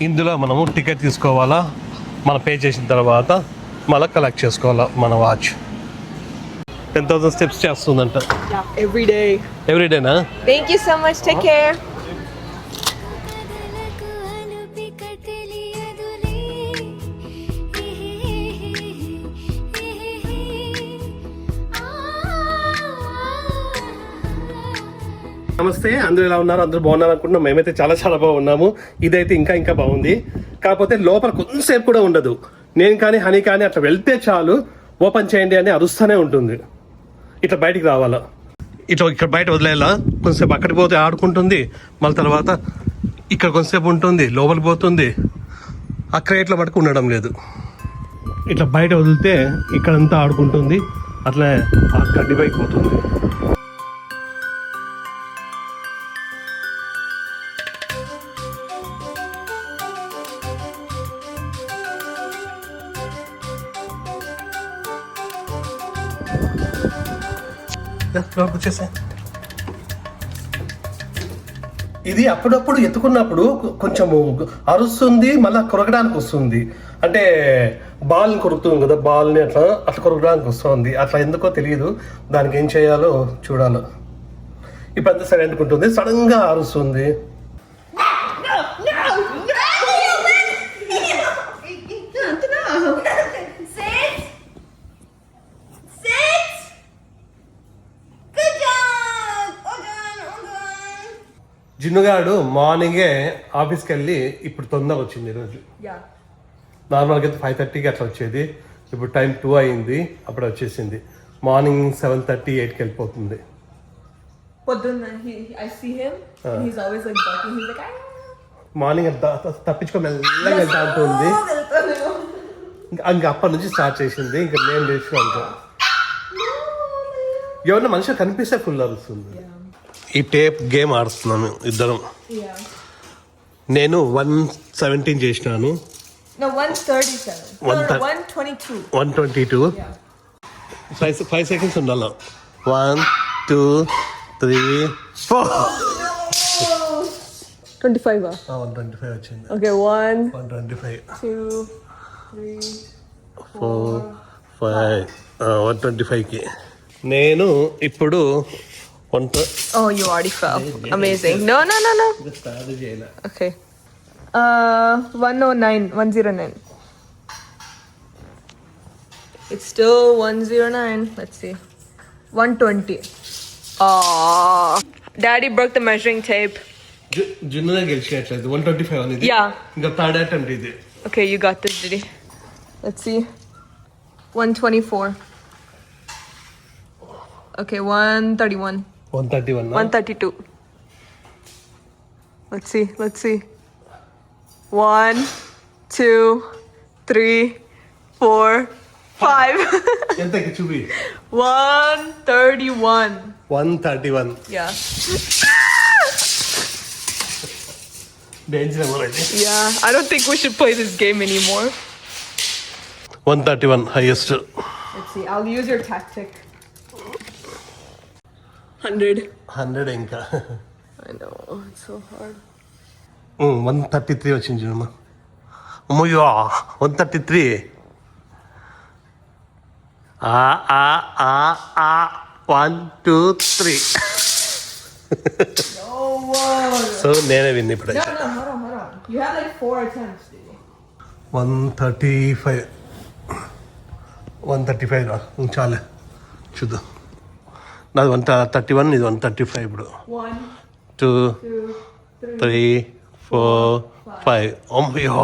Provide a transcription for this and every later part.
ఇందులో మనము టికెట్ తీసుకోవాలా, మనం పే చేసిన తర్వాత మళ్ళీ కలెక్ట్ చేసుకోవాలా మన వాచ్. 10,000 స్టెప్స్ చేస్తుందంట ఎవ్రీడేనా. Thank you so much, take care. నమస్తే, అందరూ ఎలా ఉన్నారు? అందరూ బాగున్నారు అనుకుంటున్నాం. మేమైతే చాలా చాలా బాగున్నాము. ఇదైతే ఇంకా బాగుంది. కాకపోతే లోపల కొంతసేపు కూడా ఉండదు. నేను కానీ హనీ కానీ అట్లా వెళ్తే చాలు ఓపెన్ చేయండి అని అరుస్తూనే ఉంటుంది. ఇట్లా బయటికి రావాలా, ఇట్లా ఇక్కడ బయట వదిలేయాలా, కొంతసేపు అక్కడికి పోతే ఆడుకుంటుంది, మళ్ళీ తర్వాత ఇక్కడ కొంతసేపు ఉంటుంది, లోపలికి పోతుంది. ఆ క్రేట్లో మటుకు ఉండడం లేదు. ఇట్లా బయట వదిలితే ఇక్కడంతా ఆడుకుంటుంది, అట్లా ఆ గడ్డి పైకి పోతుంది. ఇది అప్పుడప్పుడు ఎత్తుకున్నప్పుడు కొంచెం అరుస్తుంది, మళ్ళీ కొరకడానికి వస్తుంది. అంటే బాల్ని కొరుకుతుంది కదా, బాల్ని అట్లా కొరకడానికి వస్తుంది. అట్లా ఎందుకో తెలియదు, దానికి ఏం చేయాలో చూడాలి. ఇప్పుడు అంతా సైలెంట్గా ఉంటుంది, సడన్ గా అరుస్తుంది. జిన్నుగాడు మార్నింగే ఆఫీస్కి వెళ్ళి ఇప్పుడు తొందరగా వచ్చింది ఈరోజు. నార్మల్గా అయితే 5:30కి అట్లా వచ్చేది, ఇప్పుడు టైం 2 అయింది, అప్పుడు వచ్చేసింది. మార్నింగ్ 7:30, 8కి వెళ్ళిపోతుంది. మార్నింగ్ తప్పించుకో మెల్లగా వెళ్తా ఉంటుంది. ఇంకా అప్పటి నుంచి స్టార్ట్ చేసింది. ఇంకా నేను లేచినా ఎవరన్నా మనిషి కనిపిస్తే ఫుల్ అరుస్తుంది. ఈ టేప్ గేమ్ ఆడుతున్నాను ఇద్దరం. నేను 117 చేసినాను. 122. 5 సెకండ్స్ ఉండాలి. 1 2 3 4 25. 125 వచ్చింది. ఓకే, 125 2 3 4 5 125కి నేను ఇప్పుడు Oh, you already fell. Amazing. No. Okay. 109. It's still 109. Let's see. 120. Oh, Daddy broke the measuring tape. Junna gelichiyatలేదు. 125 అనేది. Yeah. ఇంకా థర్డ్ అటెంప్ట్ ఇది. Okay, you got this, Didi. Let's see. 124. Okay, 131. 131. 132. Let's see. 1 2 3 4 5. ఎంతకి చూపి. 131. 131. Yeah. Danger already. Yeah, I don't think we should play this game anymore. 131 highest. Let's see. I'll use your tactic. 100 ఇంకా. I know, it's so hard. 133 వచ్చింది చూడమ్మా. అమ్మయ్యో 133. 1 2 3. So నేనే win ఇప్పుడు. No, hold on. You had like 4 attempts, dude. 135. 135 రా. చాలే చూద్దాం. నాది 131, ఇది 135 ఇప్పుడు. 1 2 3 4 5. అమ్మయ్యో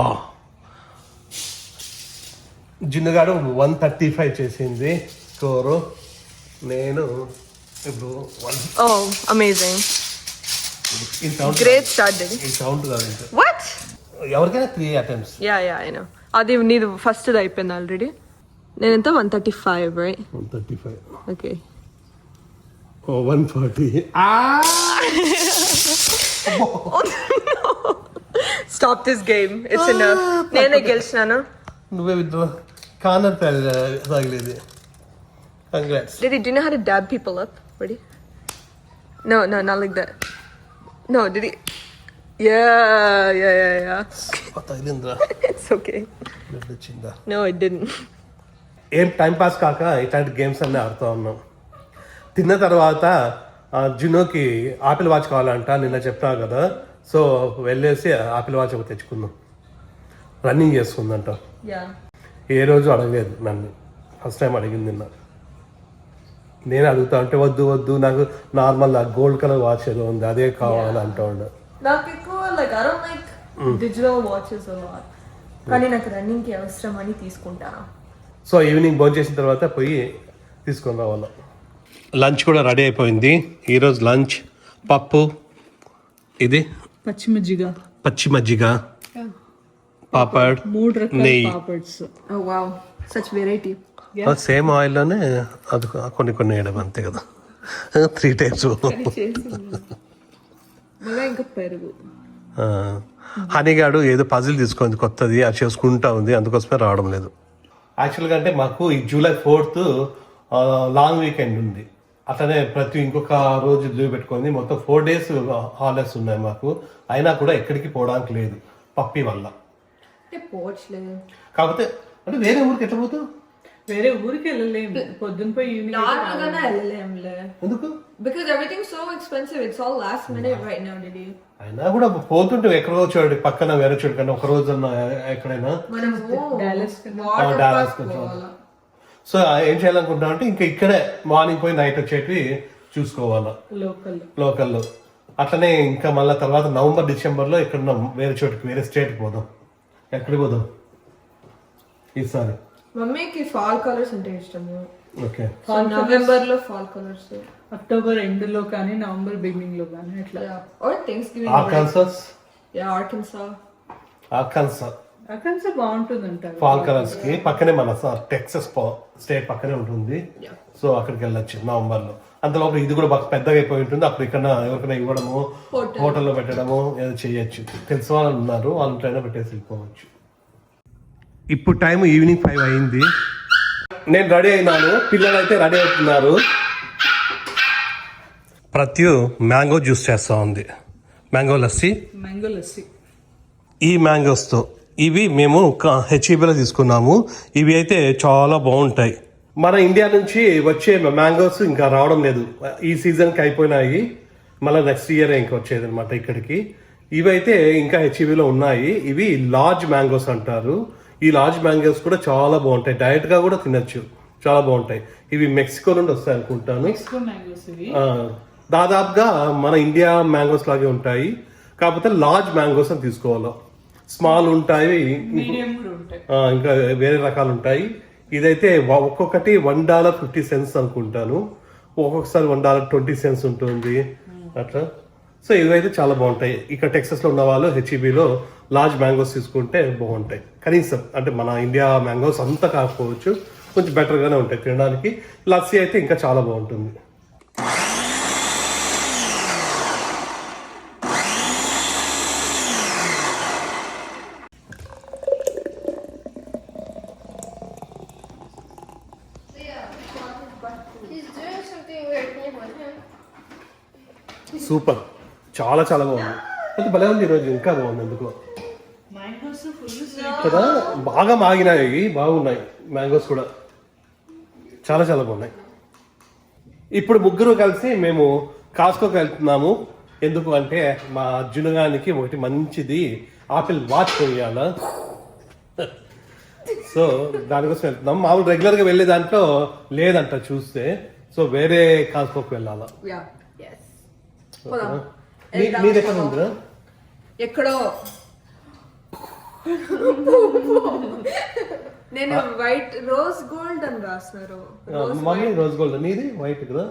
జిన్నుగాడు 135 చేసింది స్కోరు. నేను ఇప్పుడు Oh, amazing. Great start, Daddy. ఈ సౌండ్ కాదు. What? ఎవరికైనా 3 అటెంప్ట్స్. Yeah, I know. అది నీది ఫస్ట్ అయిపోయింది ఆల్రెడీ. నేనెంత 135, right? 135. Okay. 140. Oh, no. Stop this game. It's enough. నేనే గెలిచినాను. నువ్వే విద్వా corner తగిలేది. Congrats. Did he, do you know how to dab people up? Ready? No, not like that. No, did he? Yeah. తగిలిందిరా. It's okay. Blood వచ్చిందా? No, it didn't. ఏం time pass కాక ఇట్లాంటి games అన్నీ ఆడుతూ ఉన్నాం. తిన్న తర్వాత జినోకి ఆపిల్ వాచ్ కావాలంట, నిన్న చెప్పా కదా. సో వెళ్ళేసి ఆపిల్ వాచ్ ఒకటి తెచ్చుకుందాం. రన్నింగ్ చేసుకుందంట. Yeah. ఏ రోజు అడగలేదు నన్ను, ఫస్ట్ టైం అడిగింది నిన్న. నేను అడుగుతా అంటే వద్దు వద్దు నాకు నార్మల్ గోల్డ్ కలర్ వాచ్ ఏదో ఉంది అదే కావాలి అంటూ ఉండే. Like I don't like digital watches a lot. కానీ నాకు రన్నింగ్ కి అవసరం అని తీసుకుంటాను. సో ఈవినింగ్ భోజనం చేసిన తర్వాత పోయి తీసుకొని రావాలి. లంచ్ కూడా రెడీ అయిపోయింది. ఈరోజు లంచ్ పప్పు, ఇది పచ్చి మజ్జిగ, పాపడ్, 3 రకాల నెయ్యి. Papads. Oh wow, such variety. Same ఆయిల్లోనే అది కొన్ని వేయడం అంతే కదా. 3 టైప్స్. మళ్ళీ ఇంకా పెరుగు. హనీగాడు ఏదో పజిల్ తీసుకుంది కొత్తది, అది చేసుకుంటా ఉంది, అందుకోసమే రావడం లేదు. యాక్చువల్గా అంటే మాకు ఈ July 4th లాంగ్ వీకెండ్ ఉంది. అట్లనే ప్రతి ఇంకొక రోజు లీవ్ పెట్టుకుంది. మొత్తం 4 days హాలిడేస్ ఉన్నాయి మాకు. అయినా కూడా ఎక్కడికి పోవడానికి లేదు పప్పి వల్ల. పోవట్లేదు. కాకపోతే అంటే వేరే ఊరికి ఎట్లా పోతావు? వేరే ఊరికి వెళ్ళలేము, పొద్దున్న పోయి ఈవినింగ్. నార్మల్గానే వెళ్ళలేంలే. ఎందుకు? Because everything's so expensive. It's all last minute right now, Didi. అయినా కూడా పోతుంటే ఎక్కడో చూడండి పక్కన వేరే చోటు కన్నా ఒక రోజు అన్న ఎక్కడైనా. డాలస్ డాలస్ సో ఏం చేయాలనుకుంటున్నా అంటే ఇంకా ఇక్కడే మార్నింగ్ పోయి నైట్ వచ్చేటివి చూసుకోవాలా లోకల్లో. అట్లనే ఇంకా మళ్ళీ తర్వాత November December ఇక్కడ వేరే చోటుకి వేరే స్టేట్కి పోదాం. ఎక్కడికి పోదాం ఈసారి? మమ్మీకి ఫాల్ కలర్స్ అంటే ఇష్టము. ఓకే, నవంబర్ లో ఫాల్ కలర్స్, అక్టోబర్ ఎండ్ లో కానీ నవంబర్ బిగినింగ్ లో కానీ అట్లా. Or Thanksgiving. అక్కడ బాగుంటుంది అంటారు ఫాల్ కలర్స్ కి. పక్కనే మన టెక్సస్ స్టేట్ పక్కనే ఉంటుంది. సో అక్కడికి వెళ్ళొచ్చు నవంబర్ లో. అంతలోపు ఇది కూడా బాగా పెద్దగా అయిపోయి ఉంటుంది. అప్పుడు ఇక్కడ ఎవరికైనా ఇవ్వడము, హోటల్లో పెట్టడము ఏదో చేయొచ్చు. తెలిసిన వాళ్ళు ఉన్నారు, వాళ్ళ ఇంట్లోనే పెట్టేసి వెళ్ళిపోవచ్చు. ఇప్పుడు టైం ఈవినింగ్ 5 అయింది. నేను రెడీ అయినాను, పిల్లలు అయితే రెడీ అవుతున్నారు. ప్రత్యు మ్యాంగో జ్యూస్ చేస్తూ ఉంది, మ్యాంగో లస్సీ. ఈ మ్యాంగోస్తో ఇవి మేము హెచ్ఈబీలో తీసుకున్నాము. ఇవి అయితే చాలా బాగుంటాయి. మన ఇండియా నుంచి వచ్చే మ్యాంగోస్ ఇంకా రావడం లేదు, ఈ సీజన్కి అయిపోయినాయి. మళ్ళీ నెక్స్ట్ ఇయర్ ఇంకా వచ్చేది అనమాట ఇక్కడికి. ఇవైతే ఇంకా హెచ్ఈబీలో ఉన్నాయి. ఇవి లార్జ్ మ్యాంగోస్ అంటారు. ఈ లార్జ్ మ్యాంగోస్ కూడా చాలా బాగుంటాయి, డైరెక్ట్గా కూడా తినచ్చు, చాలా బాగుంటాయి. ఇవి మెక్సికో నుండి వస్తాయి అనుకుంటాను. దాదాపుగా మన ఇండియా మ్యాంగోస్ లాగే ఉంటాయి, కాకపోతే లార్జ్ మ్యాంగోస్ అని తీసుకోవాలి. స్మాల్ ఉంటాయి, ఇంకా వేరే రకాలు ఉంటాయి. ఇదైతే ఒక్కొక్కటి $1.50 అనుకుంటాను, ఒక్కొక్కసారి $1.20 ఉంటుంది అట్లా. సో ఇవైతే చాలా బాగుంటాయి. ఇక్కడ టెక్సస్లో ఉన్న వాళ్ళు హెచ్ఈబీలో లార్జ్ మ్యాంగోస్ తీసుకుంటే బాగుంటాయి. కనీసం అంటే మన ఇండియా మ్యాంగోస్ అంతా కాకపోవచ్చు, కొంచెం బెటర్గానే ఉంటాయి తినడానికి. లస్సీ అయితే ఇంకా చాలా బాగుంటుంది. సూపర్, చాలా చాలా బాగుంది. అయితే భలే ఉంది ఈరోజు, ఇంకా బాగుంది ఎందుకో కదా. బాగా మాగినాయి, బాగున్నాయి మ్యాంగోస్ కూడా, చాలా చాలా బాగున్నాయి. ఇప్పుడు ముగ్గురు కలిసి మేము కాస్కోకి వెళ్తున్నాము. ఎందుకు అంటే మా అర్జునగానికి ఒకటి మంచిది ఆపిల్ వాచ్ కొనియాల. సో దానికోసం వెళ్తున్నాం. మామూలు రెగ్యులర్గా వెళ్ళే దాంట్లో లేదంట చూస్తే, సో వేరే కాస్కోకి వెళ్ళాలా. నీది ఎక్కడ ఉందిరా? ఎక్కడో నేను వైట్ రోజ్ గోల్డ్ అని రాస్తున్నారు. మమ్మీ రోజ్ గోల్డ్, నీది వైట్ కదా.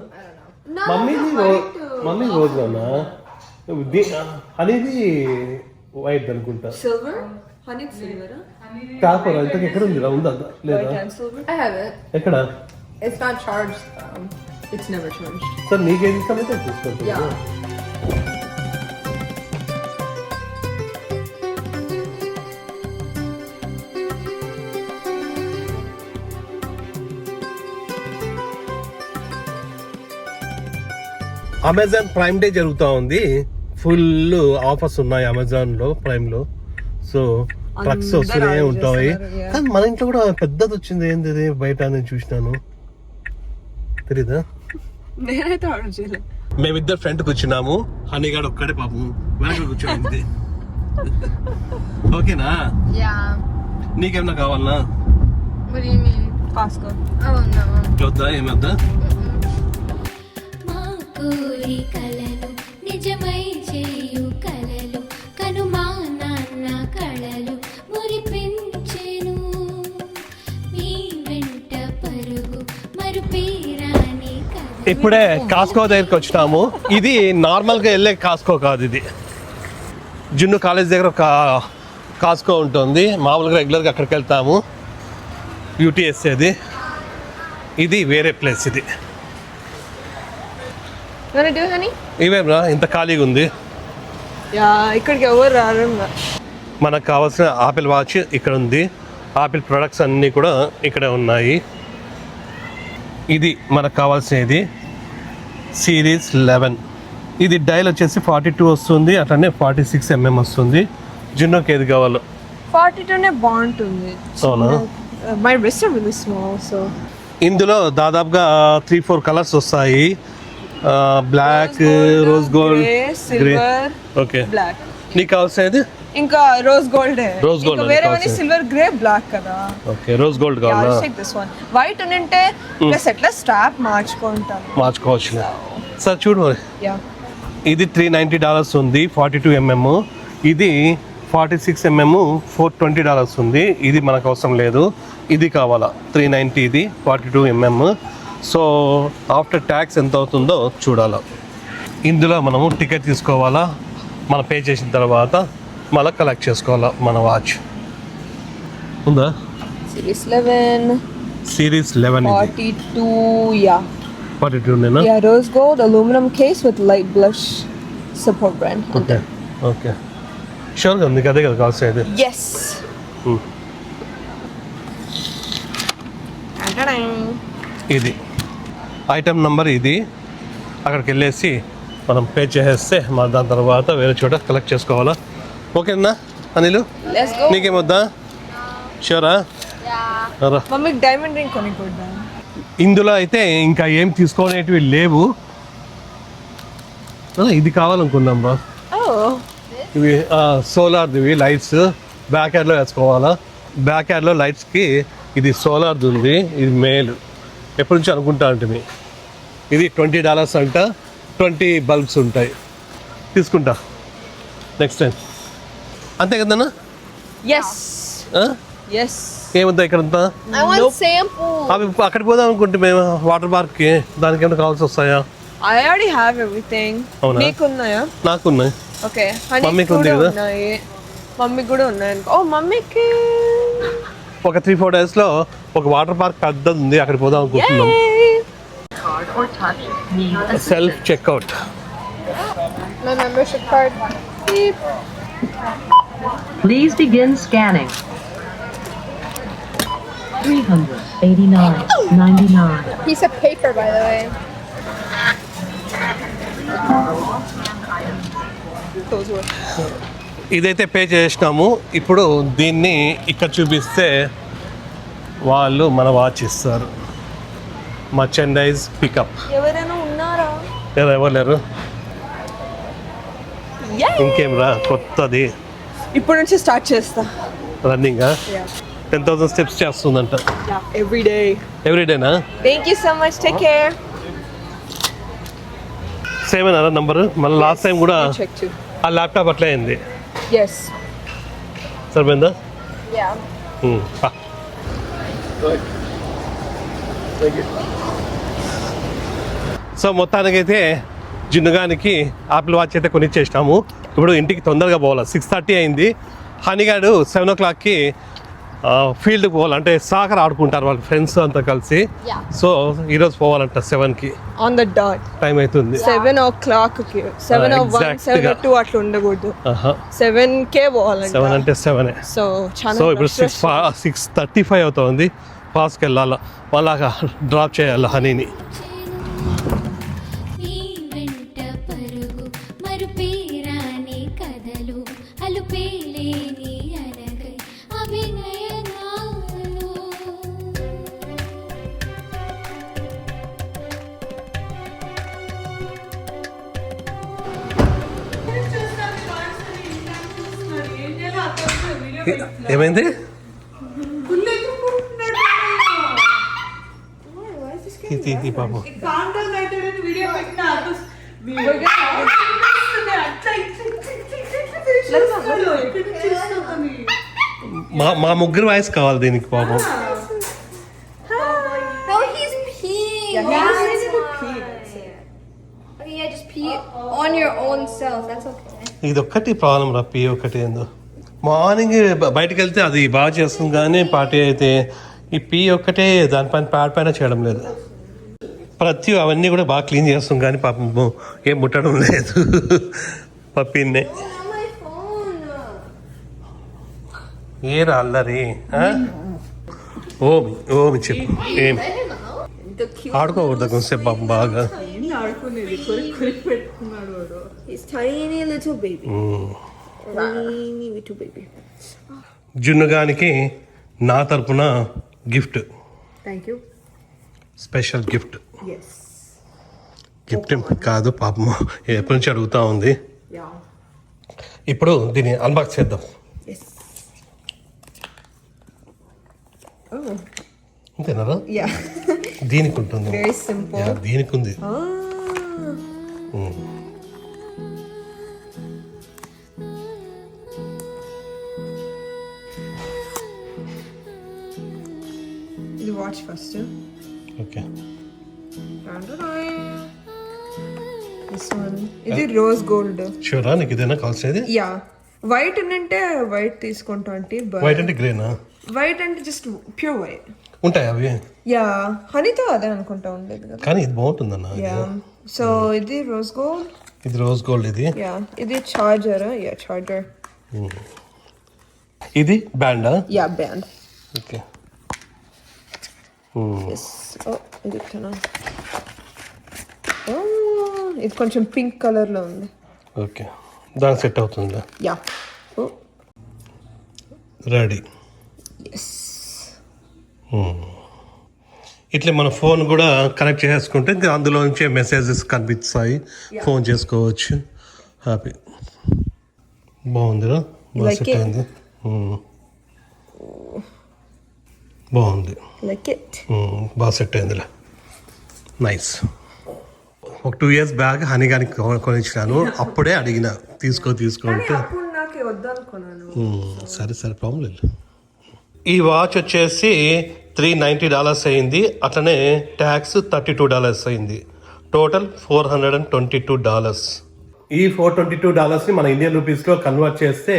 మమ్మీ రోజ్ గోల్డ్, హనీది వైట్ అనుకుంటా. Silver, honey silver. పేపర్ ఇంతకు ఎక్కడ ఉందిరా? ఉందా లేదా? ఎక్కడ? It's not charged. It's never charged. Sir నీకేది ఇష్టమైతే చూసుకుంటా. అమెజాన్ ప్రైమ్ డే జరుగుతూ ఉంది. ఫుల్ ఆఫర్స్ ఉన్నాయి అమెజాన్లో ప్రైమ్లో. సో ట్రక్స్ వస్తూనే order ఉంటాయి. చేస్తున్నారు, yeah. కానీ మన ఇంట్లో కూడా పెద్దది వచ్చింది. ఏంది ఇది బయట నేను చూసినాను, తెలీదా? నేనైతే ఆర్డర్ చేయలేదు. మేమిద్దరు ఫ్రంట్ కూర్చున్నాము, హనీగాడు ఒక్కడే పాపం వెనక కూర్చోండి. ఓకేనా? Yeah. నీకేమన్నా కావాలనా? What do you mean? Costco. Oh no. వద్దా? ఏమొద్దా? మా కోరి కలలు నిజమై చేయు కలలు కనుమా నాన్న కళలు మురిపించెను మీ వెంట పరుగు మరుపేరాని కథ. ఇప్పుడే కాస్కో దగ్గరికి వచ్చినాము. ఇది నార్మల్ గా వెళ్ళే కాస్కో కాదు, ఇది జున్ను కాలేజ్ దగ్గర ఒక కాస్కో ఉంటుంది. మామూలుగా రెగ్యులర్గా అక్కడికి వెళ్తాము, యూటీఎస్ఏది. ఇది వేరే ప్లేస్. ఇది Wanna do, honey? ఇవేమ్రా ఇంత ఖాళీగా ఉంది. ఇక్కడికి ఎవరు రారు. మనకు కావాల్సిన ఆపిల్ వాచ్ ఇక్కడ ఉంది, ఆపిల్ ప్రొడక్ట్స్ అన్నీ కూడా ఇక్కడే ఉన్నాయి. ఇది మనకు కావాల్సినది సిరీస్ 11. ఇది డైల్ వచ్చేసి 42 వస్తుంది, అట్లనే 46 mm వస్తుంది. జున్నోకి ఏది కావాలో. 42 బాగుంటుంది. అవునా? My wrist are really small, so ఇందులో దాదాపుగా 3-4 కలర్స్ వస్తాయి. Black, rose gold, grey. Silver, okay, black. నీకు కావాల్సినది ఇంకా రోజ్ గోల్డ్. Rose gold వేరే కావాల్సింది. సిల్వర్, గ్రే, బ్లాక్ కదా. ఓకే, రోజ్ గోల్డ్ కావాలా? దిస్ వన్ వైట్ ఉంటే ప్లస్ ఎట్లా స్ట్రాప్ మార్చుకుంటాను. మార్చుకోవచ్చు. సార్ చూడు మరి, యా ఇది $390 ఉంది, 42 mm. ఇది 46 mm, $420 ఉంది. ఇది మనకు అవసరం లేదు, ఇది కావాలా. 390, ఇది 42 mm. సో ఆఫ్టర్ ట్యాక్స్ ఎంత అవుతుందో చూడాలా. ఇందులో మనము టికెట్ తీసుకోవాలా, మనం పే చేసిన తర్వాత మళ్ళీ కలెక్ట్ చేసుకోవాలా మన వాచ్. ఉందా? సిరీస్ 11 సిరీస్ 11 ఇది 42. యా 42 నేనా? Yeah rose gold aluminium case with light blush support brand. Okay okay, షూర్గా ఉంది అదే కదా కావాల్సింది. ఎస్. ఇది ఐటమ్ నెంబర్. ఇది అక్కడికి వెళ్ళేసి మనం పే చేసేస్తే మన దాని తర్వాత వేరే చోట కలెక్ట్ చేసుకోవాలా. ఓకేనా అనిలు? Let's go. నీకేమొద్దా? షూరా? రా. మమ్మీకి డైమండ్ రింగ్ కొనికొద్దా? ఇందులో అయితే ఇంకా ఏం తీసుకునేటివి లేవు. ఇది కావాలనుకున్నాం బా. ఇవి సోలార్ది లైట్స్ బ్యాక్ యార్డ్లో వేసుకోవాలా. బ్యాక్ యార్డ్లో లైట్స్కి ఇది సోలార్ది ఉంది, ఇది మేల్. ఎప్పటి నుంచి అనుకుంటా అంటే ఇది $20 అంట. 20 బల్బ్స్ ఉంటాయి, తీసుకుంటా నెక్స్ట్ టైం. అంతే కదన్నా? Yes yes. ఏముందా ఇక్కడంతా? I want sample. అవి అక్కడికి పోదాం అనుకుంటే మేము వాటర్ పార్క్కి, దానికి ఏమైనా కావాల్సి వస్తాయా? I already have everything. అవునా? నీకున్నాయా? నాకున్నాయి. ఓకే, మమ్మీకి ఉంది కదా? ఉన్నాయి. మమ్మీకి కూడా ఉన్నాయి. ఓ మమ్మీకి ఒక 3-4 డేస్లో ఒక వాటర్ పార్క్ పెద్దది ఉంది, అక్కడికి పోదాం అనుకుంటున్నాం. Self checkout. My membership card. Beep. Please begin scanning. 389.99. Piece of paper, by the way. those were. ఇదైతే పే చేసినాము. ఇప్పుడు దీన్ని ఇక్కడ చూపిస్తే వాళ్ళు మన వాచ్ ఇస్తారు. Merchandise pickup. ఎవరైనా ఉన్నారా? ఎవరు లేరు. ఇంకేం రా కొత్తది. ఇప్పుడు నుంచి స్టార్ట్ చేస్తా రన్నింగ్ 10,000 స్టెప్స్ చేస్తుందంట ఎవ్రీ డే. ఎవ్రీడేనా? Thank you so much, take care. Same అయినా నంబరు? మళ్ళీ లాస్ట్ టైం కూడా చెక్ టు. ఆ ల్యాప్టాప్ అట్లే అయింది. ఎస్. సరిపోయిందా? Yeah. సో మొత్తానికైతే జిన్నుగానికి ఆపిల్ వాచ్ అయితే కొనిచ్చేసినాము. ఇప్పుడు ఇంటికి తొందరగా పోవాలి, 6:30 అయింది. హనీగాడు 7 o'clockకి ఫీల్డ్కి పోవాలి, అంటే సాకర్ ఆడుకుంటారు వాళ్ళ ఫ్రెండ్స్ అంతా కలిసి. Yeah. సో ఈరోజు పోవాలంట 7కి. ఆన్ ద డాట్ టైం అవుతుంది. 7 o'clock. 7:01, exact 7:02 అట్లా ఉండకూడదు. ఆహా. 7కే పోవాలంట. 7 అంటే 7. సో సో ఇప్పుడు 6:35 అవుతుంది. ఫాస్ట్కి వెళ్ళాలా, వాళ్ళగా డ్రాప్ చేయాలి హనీని. మీ వెంట పరుగు మరుపేరాని కథలు అలుపేలేని ఏమైంది? ఇది పాపం కాంటల్ అవుతాడని వీడియో పెట్టిన మా ముగ్గురు వాయిస్ కావాలి దీనికి పాపం. No, he's peeing. Okay, yeah, just pee on your own self. That's okay. ఇది ఒక్కటి ప్రాబ్లం రా, పీ ఒకటి ఏందో. మార్నింగ్ బయటకు వెళ్తే అది బాగా చేస్తుంది కానీ పార్టీ అయితే ఈ పీ ఒక్కటే దానిపైన ప్యాడ్ పైన చేయడం లేదు. ప్రతి అవన్నీ కూడా బాగా క్లీన్ చేస్తాం కానీ పాపం ఏం ముట్టడం లేదు పప్పిన్నే. My phone. ఏరా అల్లరి ఆ? ఓమి ఓమి చెప్పు ఏం ఆడుకోకూడదు కొంచెంసేపు పాపం బాగా. ఎన్ని ఆడుకునేది కొరికి పెట్టుకున్నాడు వాడు. He's tiny little baby. Tiny little baby. జున్నుగానికి నా తరపున gift, Thank you. Special gift. Yes. Gift కాదు పాపం ఎప్పటి నుంచి అడుగుతా ఉంది. Yeah. ఇప్పుడు దీన్ని అన్బాక్స్ చేద్దాం. Yes. Oh. అంతేనారా? Yeah. దీనికి ఉంటుంది. Very simple. Yeah, దీనికి ఉంది. Ah. You watch first. Okay This one. ఇది రోజ్ గోల్డ్. షూరా నీకు ఇదేనా కాల్సేది? యా వైట్ అంటే వైట్ తీసుకుంటా అంటే వైట్ అంటే గ్రేనా? వైట్ అంటే జస్ట్ ప్యూర్ వైట్. ఉంటాయి అవి యా హనీతో అదే అనుకుంటా ఉండేది కదా. కానీ ఇది బాగుంటుందన్న. యా సో ఇది రోజ్ గోల్డ్. ఇది రోజ్ గోల్డ్. ఇది యా ఇది చార్జర్. Yeah charger. ఇది బ్యాండా? Yeah band. ఓకే. ఎస్. ఓ ఇది ఇట్లా. ఇది కొంచెం పింక్ కలర్ లో ఉంది. ఓకే దానికి సెట్ అవుతుందా? యా. ఓ రెడీ. ఎస్. ఇట్లా మన ఫోన్ కూడా కనెక్ట్ చేసుకుంటే ఇంకా అందులో నుంచే మెసేజెస్ కనిపిస్తాయి, ఫోన్ చేసుకోవచ్చు. హ్యాపీ. బాగుందిరా, బాగా సెట్ అయింది. బాగుంది, లైక్ ఇట్. బాగా సెట్ అయిందిలే. నైస్. ఒక 2 years బ్యాక్ హనీ గారికి కొనిచ్చినాను. అప్పుడే అడిగిన తీసుకో అంటే అప్పుడు నాకు వద్దనుకున్నాను. సరే సరే ప్రాబ్లం లేదు. ఈ వాచ్ వచ్చేసి $390 అయింది. అట్లనే ట్యాక్స్ $32 అయింది. టోటల్ $422. ఈ $422 మన ఇండియన్ రూపీస్లో కన్వర్ట్ చేస్తే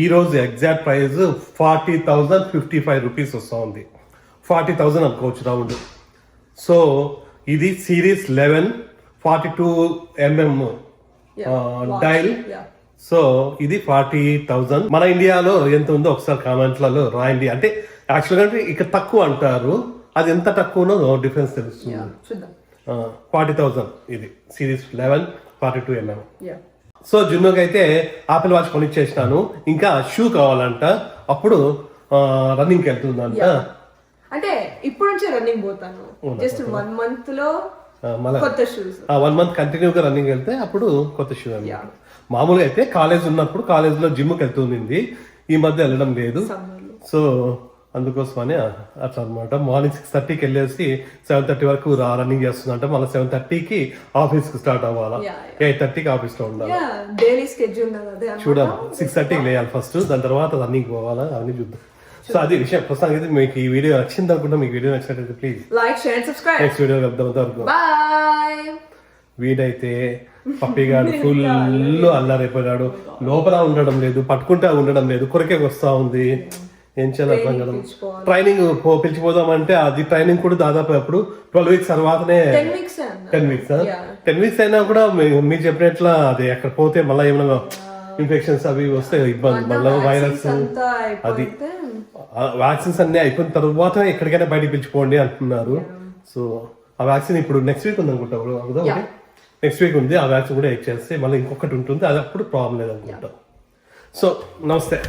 ఈ రోజు ఎగ్జాక్ట్ ప్రైస్ 40,055 రూపీస్ వస్తుంది. 40,000 అనుకోవచ్చు రౌండ్. సో ఇది సిరీస్ 11 42mm డైల్. సో ఇది 40,000. మన ఇండియాలో ఎంత ఉందో ఒకసారి కామెంట్లలో రాయండి. అంటే యాక్చువల్గా అంటే ఇక్కడ తక్కువ అంటారు, అది ఎంత తక్కువనో డిఫరెన్స్ తెలుస్తుంది. చూద్దాం. 40,000 ఇది సిరీస్ 11 42mm. యా. సో జున్నుకి అయితే ఆపిల్ వాచ్ కొనిచ్చేసినాను. ఇంకా షూ కావాలంట, అప్పుడు రన్నింగ్కి వెళ్తుందంట. అంటే ఇప్పుడు నుంచి రన్నింగ్ పోతాను. జస్ట్ 1 month లో మళ్ళీ కొత్త షూస్. 1 month కంటిన్యూగా రన్నింగ్ వెళ్తే అప్పుడు కొత్త షూ అన్నమాట. మామూలుగా అయితే కాలేజ్ ఉన్నప్పుడు కాలేజ్లో జిమ్కి వెళ్తుంది, ఈ మధ్య వెళ్ళడం లేదు. సో అందుకోసమని అట్లా అనమాట. మార్నింగ్ 6:30కి వెళ్ళేసి 7:30 వరకు రన్నింగ్ చేస్తుందంట. మళ్ళీ 7:30కి ఆఫీస్కి స్టార్ట్ అవ్వాలా, 8:30కి ఆఫీస్లో ఉండాలి. డైలీ స్కెడ్యూల్ అదే చూడాలి. 6:30కి లేయాలి ఫస్ట్, దాని తర్వాత రన్నింగ్ పోవాలా అవన్నీ చూద్దాం. సో అది విషయం. ప్రస్తుతానికి అయితే మీకు ఈ వీడియో నచ్చింది అనుకుంటా. మీకు వీడియో నచ్చినట్లయితే please like, share, subscribe. Next video కలుద్దాం. వరకు బాయ్. వీడైతే పప్పిగాడు ఫుల్ అల్లారైపోయాడు. లోపల ఉండడం లేదు, పట్టుకుంటా ఉండడం లేదు, కొరకే వస్తా ఉంది. ఏం చేయాలి అర్థం కదా. ట్రైనింగ్ పిలిచిపోదామంటే అది ట్రైనింగ్ కూడా దాదాపు అప్పుడు 12 weeks తర్వాతనే 10 weeks అయినా కూడా మీరు చెప్పినట్ల అది అక్కడ పోతే మళ్ళీ ఏమైనా ఇన్ఫెక్షన్స్ అవి వస్తే ఇబ్బంది. మళ్ళీ వైరస్ అది వ్యాక్సిన్స్ అన్ని అయిపోయిన తర్వాత ఎక్కడికైనా బయటకు పిలిచిపోండి అంటున్నారు. సో ఆ వ్యాక్సిన్ ఇప్పుడు నెక్స్ట్ వీక్ ఉంది అనుకుంటా. నెక్స్ట్ వీక్ ఉంది. ఆ వ్యాక్సిన్ కూడా ఇచ్చేస్తే మళ్ళీ ఇంకొకటి ఉంటుంది, అది అప్పుడు ప్రాబ్లం లేదు అనుకుంటా. సో నమస్తే.